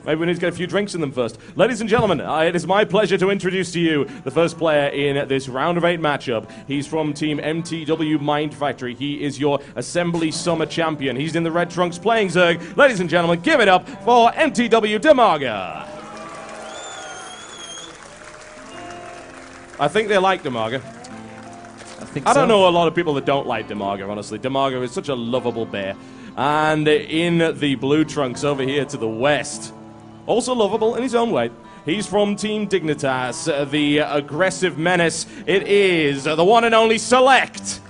Maybe we need to get a few drinks in them first. Ladies and gentlemen, it is my pleasure to introduce to you the first player in this round of 8 matchup. He's from Team mTW Mind Factory. He is your Assembly Summer champion. He's in the red trunks playing Zerg. Ladies and gentlemen, give it up for mTWDIMAGA. I think they like DIMAGA. I don't know a lot of people that don't like DIMAGA, honestly. DIMAGA is such a lovable bear. And in the blue trunks over here to the west, also lovable in his own way, he's from Team Dignitas, the aggressive menace. It is the one and only SeleCT.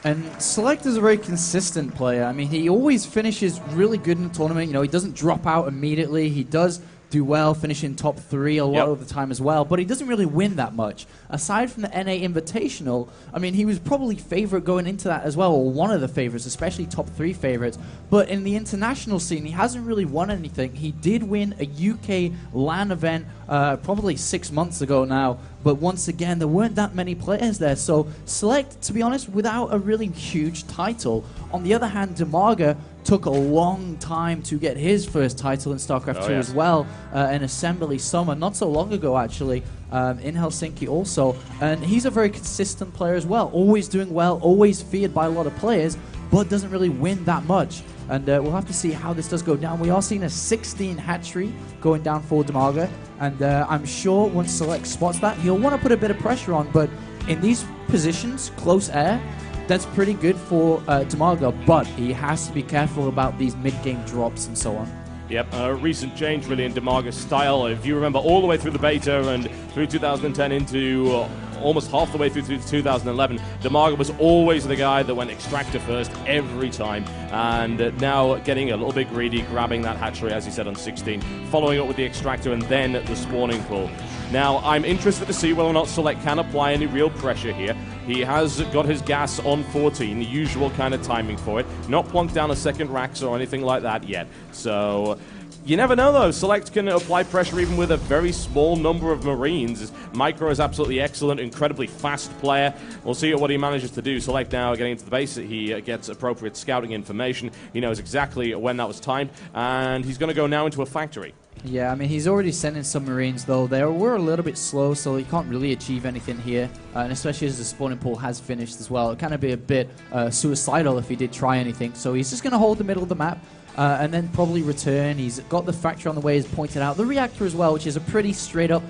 And SeleCT is a very consistent player. I mean, he always finishes really good in the tournament. You know, he doesn't drop out immediately. He does do well, finishing top 3 a lot of the time as well, but he doesn't really win that much. Aside from the NA Invitational, I mean, he was probably favorite going into that as well, or one of the favorites, especially top 3 favorites. But in the international scene, he hasn't really won anything. He did win a UK LAN event probably 6 months ago now, but once again, there weren't that many players there. So SeleCT, to be honest, without a really huge title. On the other hand, DIMAGA took a long time to get his first title in Starcraft 2 as well, in Assembly Summer, not so long ago actually, in Helsinki also. And he's a very consistent player as well, always doing well, always feared by a lot of players, but doesn't really win that much. And we'll have to see how this does go down. We are seeing a 16 hatchery going down for DIMAGA, and I'm sure once SeleCT spots that, he'll want to put a bit of pressure on, but in these positions, close air, that's pretty good for DIMAGA, but he has to be careful about these mid-game drops and so on. Yep, a recent change really in DIMAGA's style. If you remember all the way through the beta and through 2010 into almost half the way through 2011, DIMAGA was always the guy that went extractor first every time, and now getting a little bit greedy, grabbing that hatchery, as he said, on 16, following up with the extractor and then the spawning pool. Now, I'm interested to see whether or not SeleCT can apply any real pressure here. He has got his gas on 14, the usual kind of timing for it. Not plunked down a second Rax or anything like that yet. So, you never know, though. SeleCT can apply pressure even with a very small number of Marines. Micro is absolutely excellent, incredibly fast player. We'll see what he manages to do. SeleCT now getting into the base. He gets appropriate scouting information. He knows exactly when that was timed. And he's going to go now into a factory. Yeah, I mean, he's already sent in some Marines, though. They were a little bit slow, so he can't really achieve anything here. And especially as the spawning pool has finished as well. It kind of be a bit suicidal if he did try anything. So he's just going to hold the middle of the map and then probably return. He's got the factory on the way, as pointed out. The reactor as well, which is a pretty straight-up,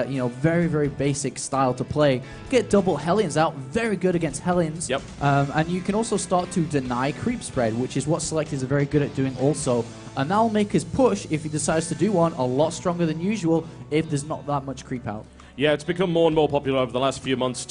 you know, very, very basic style to play. Get double Hellions out, very good against Hellions. Yep. And you can also start to deny creep spread, which is what SeleCT is very good at doing also. And that'll make his push, if he decides to do one, a lot stronger than usual if there's not that much creep out. Yeah, it's become more and more popular over the last few months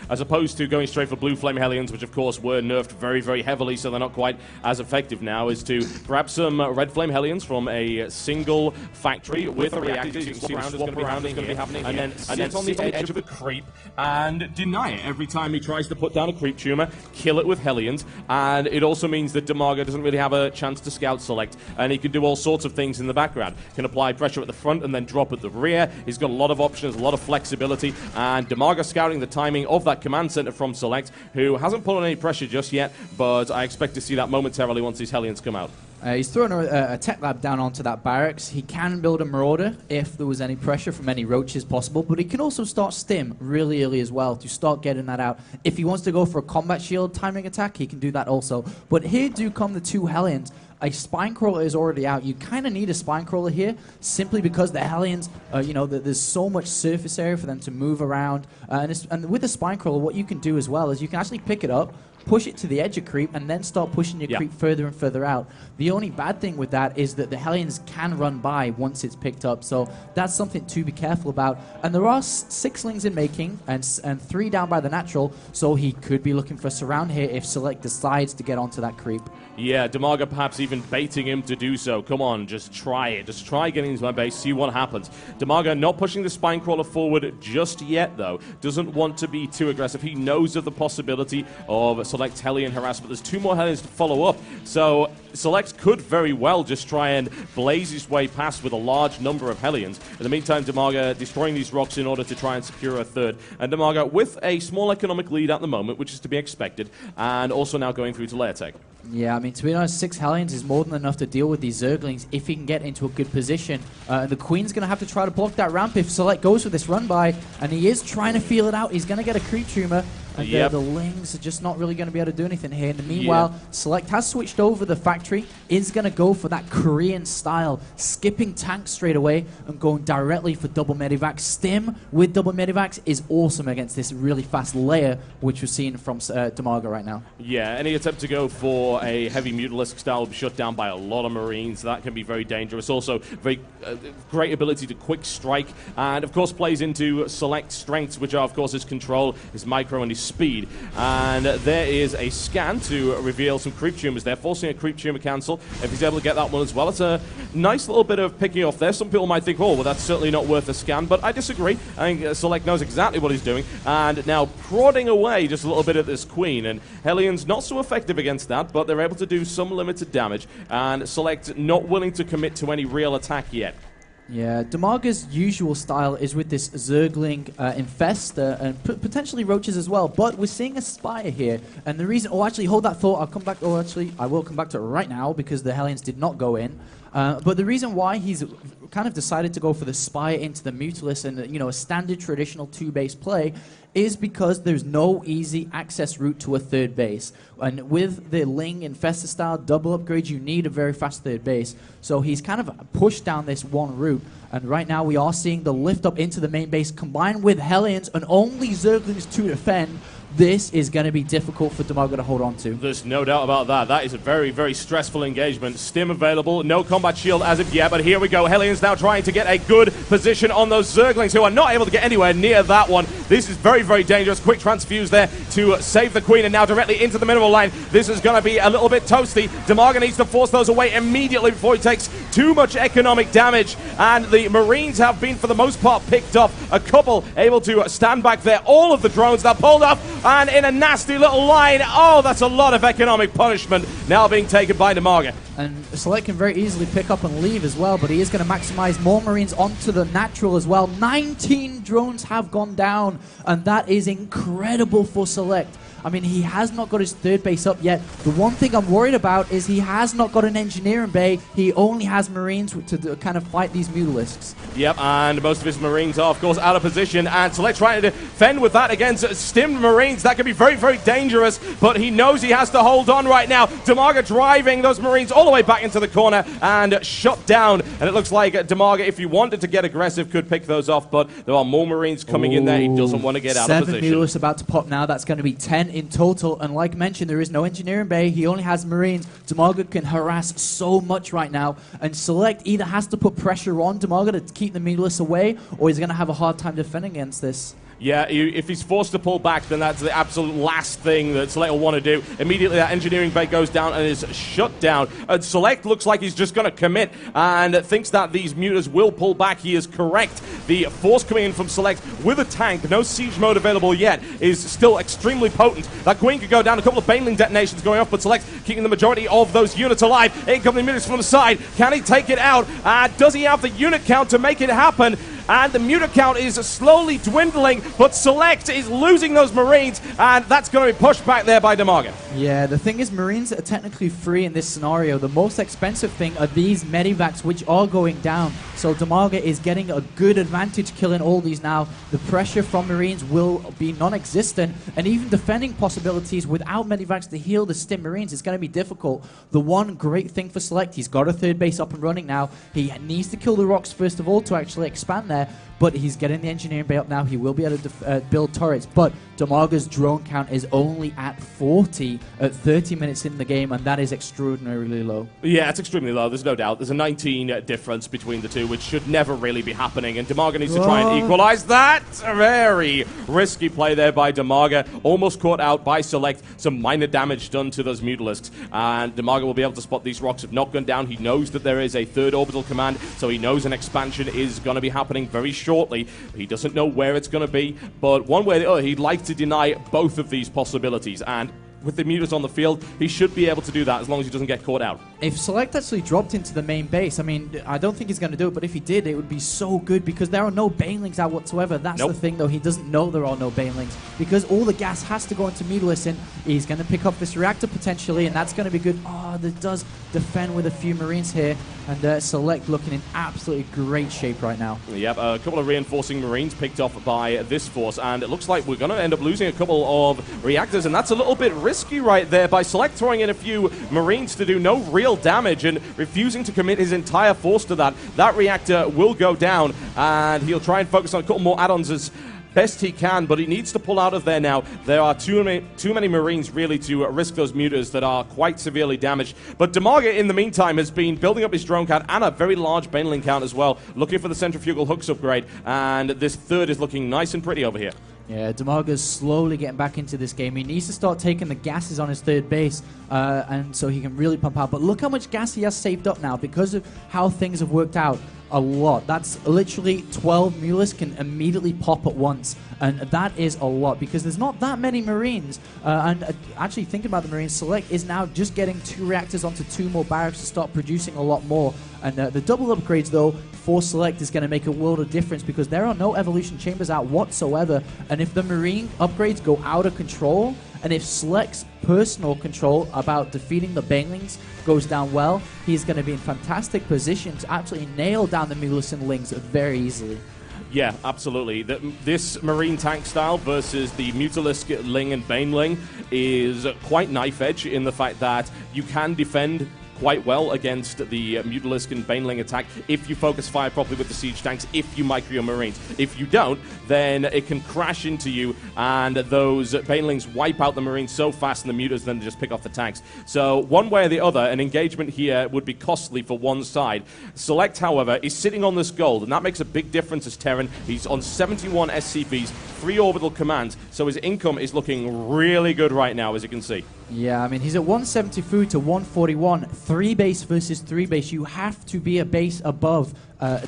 as opposed to going straight for Blue Flame Hellions, which of course were nerfed very, very heavily, so they're not quite as effective now, is to grab some Red Flame Hellions from a single factory with a reactor. You can see the swap around is going to be happening and then sit on the edge of a creep and deny it every time he tries to put down a creep tumor, kill it with Hellions, and it also means that DIMAGA doesn't really have a chance to scout SeleCT, and he can do all sorts of things in the background. Can apply pressure at the front and then drop at the rear. He's got a lot of options, a lot of flexibility, and DIMAGA scouting the timing of that command center from SeleCT, who hasn't put on any pressure just yet, but I expect to see that momentarily once these Hellions come out. He's throwing a tech lab down onto that barracks. He can build a Marauder if there was any pressure from any roaches possible, but he can also start Stim really early as well to start getting that out. If he wants to go for a combat shield timing attack, he can do that also. But here do come the 2 Hellions. A Spine Crawler is already out. You kind of need a Spine Crawler here simply because the Hellions, you know, there's so much surface area for them to move around. And with the Spine Crawler, what you can do as well is you can actually pick it up, push it to the edge of creep, and then start pushing your creep further and further out. The only bad thing with that is that the Hellions can run by once it's picked up, so that's something to be careful about. And there are 6 lings in making, and 3 down by the natural, so he could be looking for a surround here if SeleCT decides to get onto that creep. Yeah, DIMAGA perhaps even baiting him to do so. Come on, just try it. Just try getting into my base, see what happens. DIMAGA not pushing the Spine Crawler forward just yet, though. Doesn't want to be too aggressive. He knows of the possibility of SeleCT's Hellion harassment. There's 2 more Hellions to follow up, so SeleCT could very well just try and blaze his way past with a large number of Hellions. In the meantime, DIMAGA destroying these rocks in order to try and secure a third. And DIMAGA with a small economic lead at the moment, which is to be expected, and also now going through to layer tech. Yeah, I mean, to be honest, 6 Hellions is more than enough to deal with these Zerglings if he can get into a good position. And the Queen's going to have to try to block that ramp if Select goes for this run by, and he is trying to feel it out. He's going to get a creep tumor, and the Lings are just not really going to be able to do anything here. In the meanwhile, Select has switched over the factory, is going to go for that Korean style, skipping tanks straight away and going directly for double Medivac. Stim with double Medivacs is awesome against this really fast layer, which we're seeing from DIMAGA right now. Yeah, any attempt to go for a heavy Mutalisk style will be shut down by a lot of Marines. That can be very dangerous. Also, very great ability to quick strike, and of course plays into Select's strengths, which are of course his control, his micro, and his speed. And there is a scan to reveal some creep tumors there, forcing a creep tumor cancel. If he's able to get that one as well, it's a nice little bit of picking off there. Some people might think, oh, well, that's certainly not worth a scan, but I disagree. I think Select knows exactly what he's doing, and now prodding away just a little bit at this Queen. And Hellions not so effective against that, but they're able to do some limited damage, and Select not willing to commit to any real attack yet. Yeah, DIMAGA's usual style is with this Zergling Infest and potentially Roaches as well, but we're seeing a Spire here, and the reason... Oh, actually, hold that thought. I'll come back... Oh, actually, I will come back to it right now because the Hellions did not go in. But the reason why he's kind of decided to go for the Spire into the Mutalisk and, you know, a standard traditional 2-base play is because there's no easy access route to a third base. And with the Ling Infestor style double upgrade, you need a very fast third base. So he's kind of pushed down this one route. And right now we are seeing the lift up into the main base combined with Hellions and only Zerglings to defend. This is going to be difficult for DIMAGA to hold on to. There's no doubt about that. That is a very, very stressful engagement. Stim available, no combat shield as of yet, but here we go. Hellions now trying to get a good position on those Zerglings who are not able to get anywhere near that one. This is very, very dangerous. Quick transfuse there to save the Queen, and now directly into the mineral line. This is going to be a little bit toasty. DIMAGA needs to force those away immediately before he takes too much economic damage, and the Marines have been, for the most part, picked up. A couple able to stand back there. All of the drones, they're pulled up, and in a nasty little line. Oh, that's a lot of economic punishment now being taken by DIMAGA. And Select can very easily pick up and leave as well, but he is going to maximize more Marines onto the natural as well. 19 drones have gone down, and that is incredible for Select. I mean, he has not got his third base up yet. The one thing I'm worried about is he has not got an engineering bay. He only has Marines to kind of fight these Mutalisks. Yep, and most of his Marines are, of course, out of position. And Select trying to defend with that against stimmed Marines. That could be very, very dangerous, but he knows he has to hold on right now. DIMAGA driving those Marines all the way back into the corner and shut down. And it looks like DIMAGA, if he wanted to get aggressive, could pick those off, but there are more Marines coming in there. He doesn't want to get out of position. 7 Mutalisks about to pop now. That's going to be 10 in total, and like mentioned, there is no engineering bay. He only has Marines. DIMAGA can harass so much right now, and Select either has to put pressure on DIMAGA to keep the Mutalisks away, or he's going to have a hard time defending against this. Yeah, if he's forced to pull back, then that's the absolute last thing that Select will want to do. Immediately that engineering bay goes down and is shut down. And Select looks like he's just going to commit and thinks that these Mutas will pull back. He is correct. The force coming in from Select with a tank, no siege mode available yet, is still extremely potent. That Queen could go down, a couple of Baneling detonations going off, but Select keeping the majority of those units alive. Incoming Mutas from the side. Can he take it out? Does he have the unit count to make it happen? And the Muta count is slowly dwindling, but Select is losing those Marines, and that's going to be pushed back there by DIMAGA. Yeah, the thing is, Marines are technically free in this scenario. The most expensive thing are these Medivacs, which are going down. So DIMAGA is getting a good advantage killing all these now. The pressure from Marines will be non-existent, and even defending possibilities without Medivacs to heal the Stim Marines is going to be difficult. The one great thing for Select, he's got a third base up and running now. He needs to kill the rocks first of all to actually expand there, but he's getting the engineering bay up now. He will be able to build turrets, but DIMAGA's drone count is only at 40 at 30 minutes in the game, and that is extraordinarily low. Yeah, it's extremely low, there's no doubt. There's a 19 difference between the two, which should never really be happening, and DIMAGA needs to try and equalize that. A very risky play there by DIMAGA, almost caught out by Select. Some minor damage done to those Mutalisks, and DIMAGA will be able to spot these rocks have not gone down. He knows that there is a third orbital command, so he knows an expansion is going to be happening very shortly. He doesn't know where it's going to be, but one way or the other, he'd like to deny both of these possibilities, and with the mutas on the field, he should be able to do that as long as he doesn't get caught out. If SeleCT actually dropped into the main base, I mean, I don't think he's going to do it, but if he did, it would be so good because there are no banelings out whatsoever. That's the thing, though. He doesn't know there are no banelings because all the gas has to go into Mutalisk, and he's going to pick up this reactor potentially, and that's going to be good. Oh, that does defend with a few Marines here, and SeleCT looking in absolutely great shape right now. Yep, a couple of reinforcing Marines picked off by this force, and it looks like we're going to end up losing a couple of reactors, and that's a little bit risky right there by SeleCT throwing in a few Marines to do no real damage and refusing to commit his entire force to that. That reactor will go down, and he'll try and focus on a couple more add-ons as best he can, but he needs to pull out of there now. There are too many Marines really to risk those mutas that are quite severely damaged. But DIMAGA, in the meantime, has been building up his drone count and a very large baneling count as well, looking for the centrifugal hooks upgrade, and this third is looking nice and pretty over here. Yeah, DIMAGA's slowly getting back into this game. He needs to start taking the gases on his third base, and so he can really pump out. But look how much gas he has saved up now because of how things have worked out. A lot. That's literally 12 Mutalisks can immediately pop at once, and that is a lot because there's not that many Marines. Actually, thinking about the Marines, SeleCT is now just getting 2 reactors onto 2 more barracks to start producing a lot more. And the double upgrades, though, for SeleCT is going to make a world of difference because there are no evolution chambers out whatsoever. And if the Marine upgrades go out of control, and if SeleCT's personal control about defeating the banelings goes down well, he's going to be in fantastic position to actually nail down the Mutalisks and Lings very easily. Yeah, absolutely. This Marine tank style versus the Mutalisk, Ling, and Baneling is quite knife edge in the fact that you can defend quite well against the Mutalisk and Baneling attack if you focus fire properly with the siege tanks, if you micro your Marines. If you don't, then it can crash into you, and those Banelings wipe out the Marines so fast, and the Mutas then just pick off the tanks. So one way or the other, an engagement here would be costly for one side. SeleCT, however, is sitting on this gold, and that makes a big difference as Terran. He's on 71 SCVs, 3 orbital commands, so his income is looking really good right now, as you can see. Yeah, I mean, he's at 170 food to 141. 3 base versus 3 base. You have to be a base above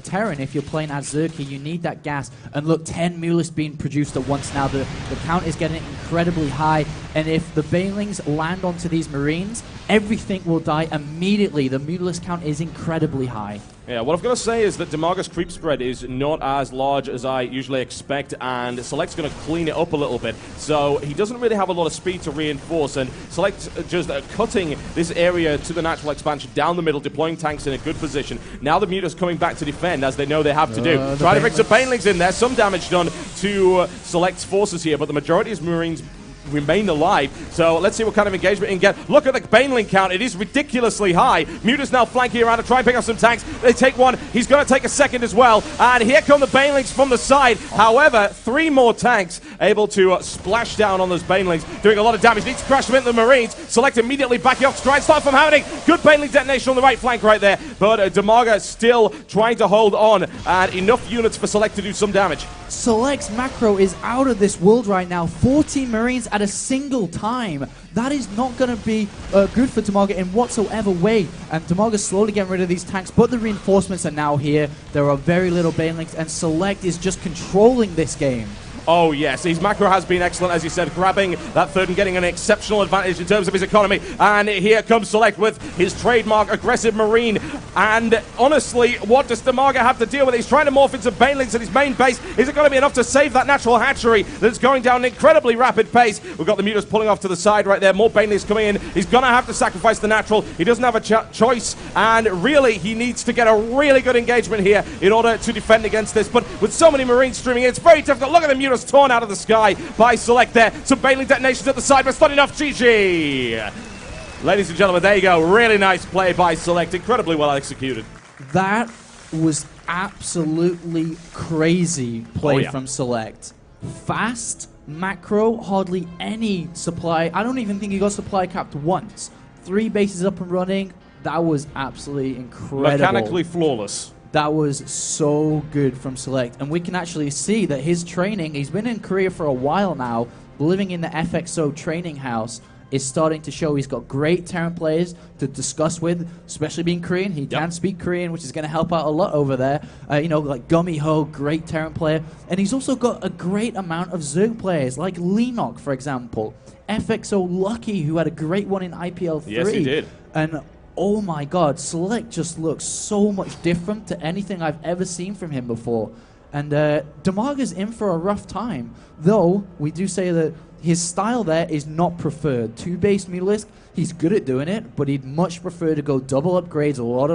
Terran if you're playing as Zerg. You need that gas. And look, 10 Mutalisks being produced at once now. The count is getting incredibly high. And if the Banelings land onto these Marines, everything will die immediately. The Mutalisk count is incredibly high. Yeah, what I've got to say is that DIMAGA's creep spread is not as large as I usually expect, and SeleCT's going to clean it up a little bit. So he doesn't really have a lot of speed to reinforce, and SeleCT just cutting this area to the natural expansion down the middle, deploying tanks in a good position. Now the Mutas coming back to defend, as they know they have to do. Trying to bring some Banelings in there, some damage done to SeleCT's forces here, but the majority of Marines remain alive. So let's see what kind of engagement he can get. Look at the Baneling count. It is ridiculously high. Mutas now flanking around to try and pick up some tanks. They take one. He's going to take a second as well. And here come the Banelings from the side. However, 3 more tanks able to splash down on those Banelings, doing a lot of damage. Needs to crash them into the Marines. SeleCT immediately backing off to try and stop from happening. Good Baneling detonation on the right flank right there. But DIMAGA still trying to hold on, and enough units for SeleCT to do some damage. SeleCT's macro is out of this world right now. 14 Marines at a single time. That is not going to be good for DIMAGA in whatsoever way. And DIMAGA's slowly getting rid of these tanks, but the reinforcements are now here. There are very little Banelings, and SeleCT is just controlling this game. Oh, yes. His macro has been excellent, as you said, grabbing that third and getting an exceptional advantage in terms of his economy. And here comes SeleCT with his trademark aggressive Marine. And honestly, what does DIMAGA have to deal with? He's trying to morph into Banelings at his main base. Is it going to be enough to save that natural hatchery that's going down an incredibly rapid pace? We've got the Mutas pulling off to the side right there. More Banelings coming in. He's going to have to sacrifice the natural. He doesn't have a choice. And really, he needs to get a really good engagement here in order to defend against this. But with so many Marines streaming in, it's very difficult. Look at the Mutas torn out of the sky by SeleCT there. Some Baneling detonations at the side, but it's not enough. GG! Ladies and gentlemen, there you go. Really nice play by SeleCT. Incredibly well executed. That was absolutely crazy play from SeleCT. Fast, macro, hardly any supply. I don't even think he got supply capped once. 3 bases up and running. That was absolutely incredible. Mechanically flawless. That was so good from SeleCT. And we can actually see that his training, he's been in Korea for a while now, living in the FXO training house, is starting to show. He's got great Terran players to discuss with, especially being Korean. He can speak Korean, which is going to help out a lot over there. You know, like Gummy Ho, great Terran player. And he's also got a great amount of Zerg players, like Lenok, for example. FXO Lucky, who had a great one in IPL 3. Yes, he did. And oh my God, Select just looks so much different to anything I've ever seen from him before. And DIMAGA's in for a rough time, though we do say that his style there is not preferred. 2-base Mutalisk, he's good at doing it, but he'd much prefer to go double upgrades, a lot of